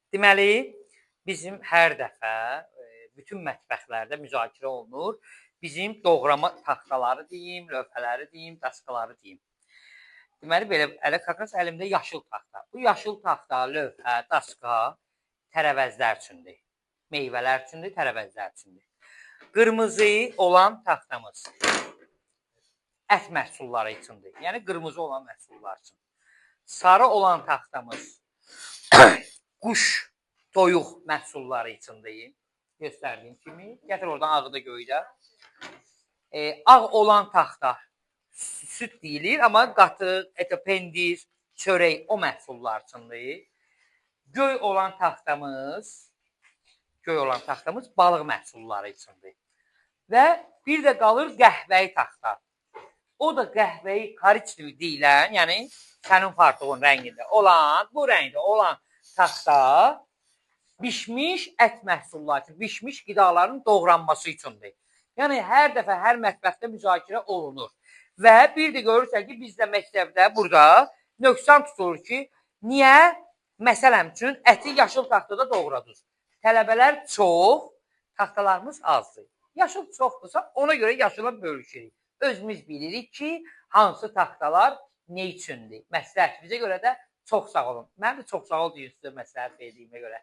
Deməli, bizim hər dəfə bütün mətbəxlərdə müzakirə olunur. Bizim doğrama taxtaları deyim, lövhələri deyim, daskaları deyim. Deməli, belə əlaqəqəs əlimdə yaşıl taxta. Bu yaşıl taxta, lövhə, daska tərəvəzlər üçündür. Meyvələr üçündür, tərəvəzlər üçündür. Qırmızı olan taxtamız ət məhsulları üçündür. Yəni, qırmızı olan məhsullar üçün. Sarı olan taxtamız quş, toyuq məhsulları üçündür. Göstərdiyim kimi. Gətir oradan ağı da göydə. Ağ olan taxta süd deyilir, amma qatıq, pendir, çörək o məhsullar üçündür. Göy olan taxtamız balıq məhsulları üçündür. Və bir də qalır qəhvəyi taxta. O da qəhvəyi koriçli deyilən, yəni sənin fartığın rəngində olan, bu rəngdə olan taxta bişmiş ət məhsulları üçün, bişmiş qidaların doğranması üçündür. Yəni, hər dəfə, hər mətbəxdə müzakirə olunur. Və bir də görürsən ki, bizdə məktəbdə burada nöqsan tutulur ki, niyə? Məsələn üçün, əti yaşıl taxtada doğradınız. Tələbələr çox, taxtalarımız azdır. Yaşıl çoxdursa, ona görə yaşıla bölüşürük. Özümüz bilirik ki, hansı taxtalar nə üçündür? Məsləhət bizə görə də çox sağ olun. Mən də çox sağ ol deyim sizə məsləhət verdiyimə görə.